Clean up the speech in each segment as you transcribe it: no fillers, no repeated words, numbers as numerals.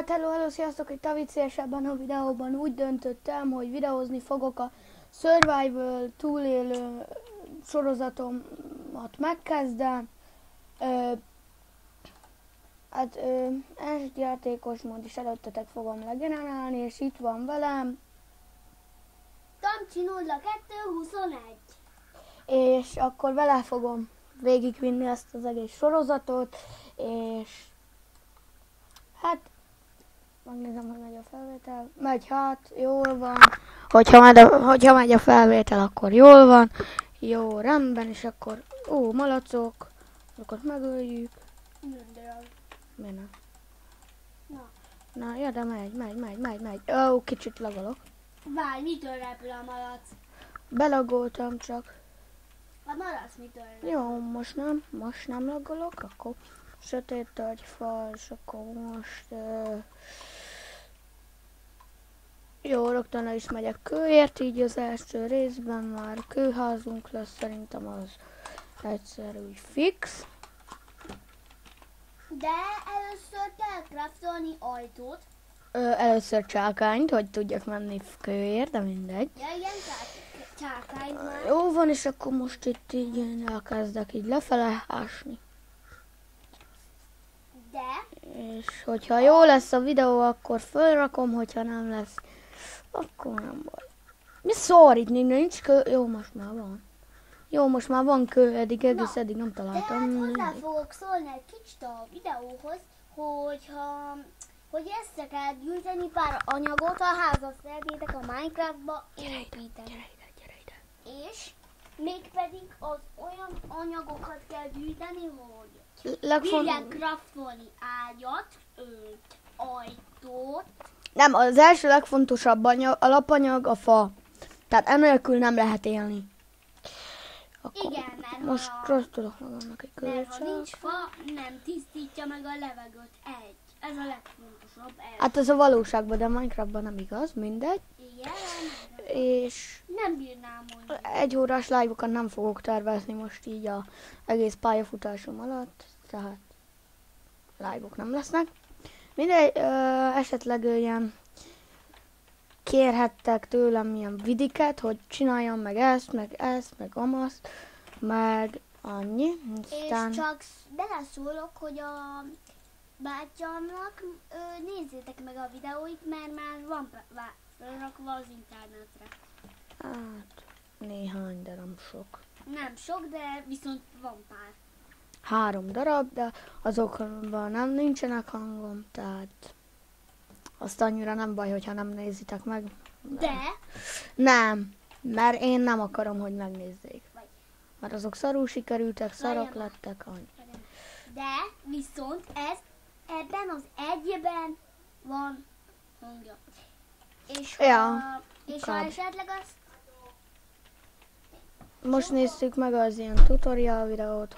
Hát hello, sziasztok, itt a viccesebben a videóban úgy döntöttem, hogy videózni fogok a Survival túlélő sorozatomat megkezdem. Első játékos mód is előttetek fogom legenerálni, és itt van velem. Tamcsi 0221. És akkor vele fogom végigvinni ezt az egész sorozatot, és megnézem, hogy megy a felvétel. Megy, hát, jól van. Hogyha megy a felvétel, akkor jól van. Jó, rendben, és akkor, malacok. Akkor megöljük. Miért nem? Na, ja, de megy. Kicsit lagolok. Várj, mitől repül a malac? Belagoltam csak. A malac mitől repül? Jó, most nem lagolok, akkor sötét tölgyfal, és akkor most... Jó, rögtön el is megyek kőért, így az első részben már kőházunk lesz, szerintem az egyszerű fix. De először kell craftolni ajtót. Először csákányt, hogy tudjak menni kőért, de mindegy. Ja, igen, csákány már. Jó van, és akkor most itt így elkezdek így lefele ásni. De? És hogyha jó lesz a videó, akkor fölrakom, hogyha nem lesz, akkor nem baj. Mi szar, itt még nincs kő? Jó, most már van kő, eddig nem De találtam. hát hozzá fogok szólni egy kicsit a videóhoz, hogy össze kell gyűjteni pár anyagot, a házat szeretnétek a Minecraftba építeni. Gyere ide. És mégpedig az olyan anyagokat kell gyűjteni, hogy bírják craftolni ágyat, ajtót. Nem, az első legfontosabb alapanyag a fa. Tehát enélkül nem lehet élni. Akkor Igen, mert most craftolok magamnak egy mert ha kőcsát. nincs fa, nem tisztítja meg a levegőt. Ez a legfontosabb. Hát ez a valóságban, de Minecraftban nem igaz, mindegy. Igen, És nem bírnám mondani. egy órás live-okat nem fogok tervezni most így a egész pályafutásom alatt, tehát live-ok nem lesznek. Mindegy, esetleg ilyen kérhettek tőlem ilyen vidiket, hogy csináljam meg ezt, meg amazt, meg annyi. Aztán... És csak beleszólok, hogy a bátyámnak nézzétek meg a videóit, mert már van felrakva az internetre. Hát, néhány, de nem sok. Nem sok, de viszont van pár. 3 darab, de azokban nem nincsenek hangom, tehát azt annyira nem baj, hogyha nem nézitek meg. De? Nem, mert én nem akarom, hogy megnézzék. Mert azok szarul sikerültek, szarok lettek. De viszont ebben az egyben van hangja. És ha esetleg azt... Most néztük meg az ilyen tutorial videót,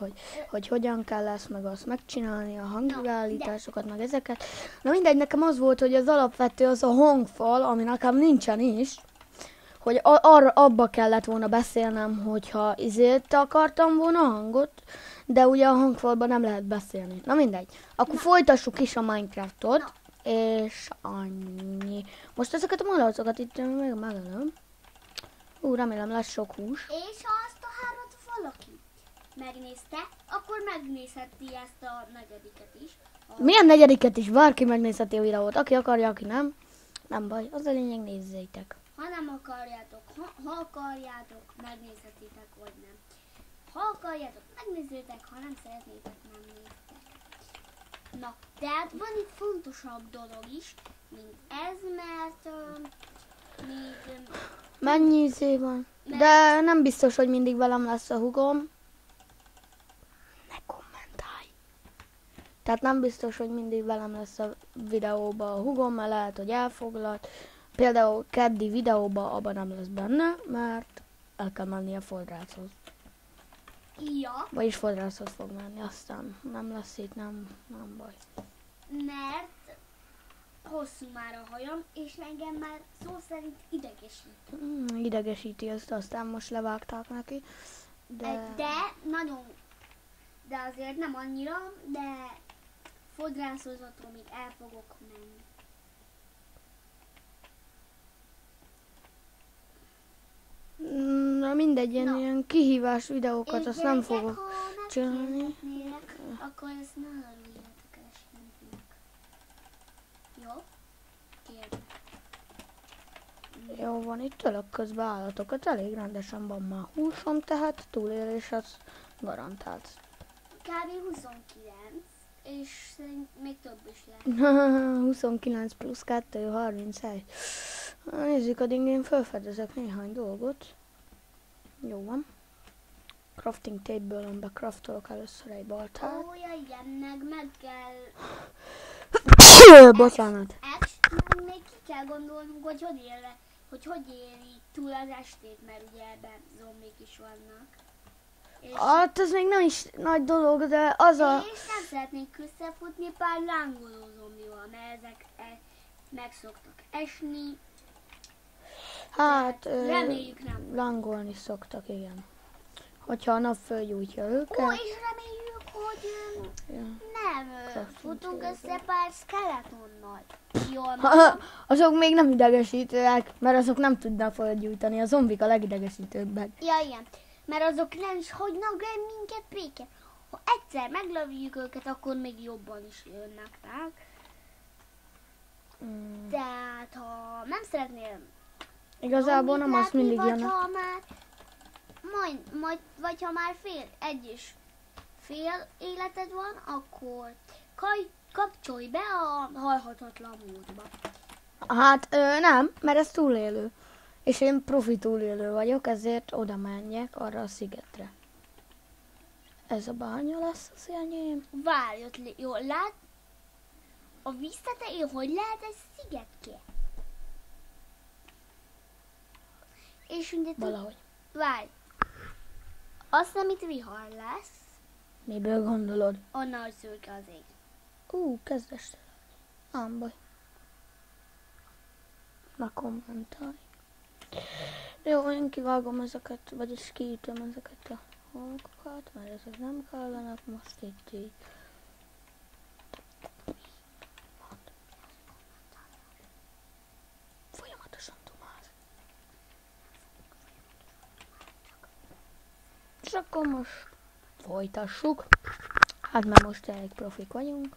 hogy hogyan kell ezt meg azt megcsinálni, a hangbeállításokat, meg ezeket. Na mindegy, nekem az volt, hogy az alapvető az a hangfal, ami nekem nincsen is, hogy abba kellett volna beszélnem, hogyha akartam volna hangot, de ugye a hangfalban nem lehet beszélni. Na mindegy, akkor folytassuk is a Minecraftot, és annyi. Most ezeket a malacokat itt még megelőm. Remélem lesz sok hús. És ha azt a 3-at valaki megnézte, akkor megnézheti ezt a negyediket is. Milyen negyediket is? Bárki megnézheti a videót. Aki akarja, aki nem. Nem baj, az a lényeg, nézzétek. Ha nem akarjátok, ha akarjátok, megnézhetitek, vagy nem. Ha akarjátok, megnézzétek, ha nem szeretnétek, nem néztek. Na, tehát van itt fontosabb dolog is, mint ez, mert még... Mennyi izé van? De nem biztos, hogy mindig velem lesz a hugom. Ne kommentálj! Tehát nem biztos, hogy mindig velem lesz a videóban a hugom, mert lehet, hogy elfoglalt. Például keddi videóban abban nem lesz benne, mert el kell menni a fodrászhoz. Ja. Vagyis fodrászhoz fog menni, aztán nem lesz itt, nem baj. Mert hosszú már a hajam, és engem már szó szerint idegesít. Idegesíti ezt, aztán most levágták neki. De nagyon, de azért nem annyira, de fodrászozatról még el fogok menni. Na mindegy, ilyen kihívás videókat És azt nem gyerekek, fogok ha csinálni. megkérdeznének, akkor ezt ne örüljetek el senkinek. Jó? Kérdez. Jó van, itt tölök közben állatokat, elég rendesen van már húsom, tehát túlélés az garantált. Kb. 29, és szerint még több is lehet. 29 plusz 2, 31. Nézzük, addig én felfedezek néhány dolgot. Jó van. Crafting table-on becraftolok először egy baltát. Ó, ja, igen, meg kell... Bocsánat. Meg még ki kell gondolnunk, hogy éli túl az estét, mert ugye ebben zombik is vannak. És, Hát ez még nem is nagy dolog, de az a... és nem szeretnék összefutni pár lángoló zombival, mert ezek meg szoktak esni. Hát, reméljük nem. langolni szoktak, igen. Hogyha a nap fölgyújtja őket. Ó, és reméljük, hogy Ja. nem Crafting futunk table. össze pár skeletonnal. Jól mondom? Azok még nem idegesítőek, mert azok nem tudnak fölgyújtani. A zombik a legidegesítőbbek. Ja, igen. Mert azok nem is hagynak el minket békén. Ha egyszer meglövjük őket, akkor még jobban is jönnek ránk. Tehát, ha nem szeretnél Igazából zombit nem az látni, mindig vagy jönnek. ha már vagy ha már fél életed van, akkor kapcsolj be a halhatatlan módba. Hát nem, mert ez túlélő. És én profi túlélő vagyok, ezért oda menjek arra a szigetre. Ez a bánya lesz az enyém. Várj, ott jól lát. A víz tetején hogy lehet egy szigetke? És ugye Valahogy. várj. Azt nem itt vihar lesz, Miből gondolod? onnan, hogy szürke az ég. Kezd este lenni. Nem baj. Na kommentálj. Jó, én kivágom ezeket, vagyis kiütöm ezeket a hangokat, mert ezek nem kellenek most itt így. Folyamatosan dumálsz. És akkor most folytassuk. Hát mert most elég profik vagyunk.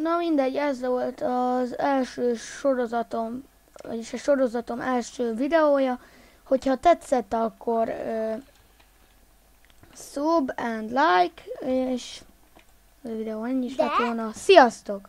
Na mindegy, ez volt az első sorozatom, vagyis a sorozatom első videója. Hogyha tetszett, akkor sub and like, és a videó ennyi is lett volna. Sziasztok!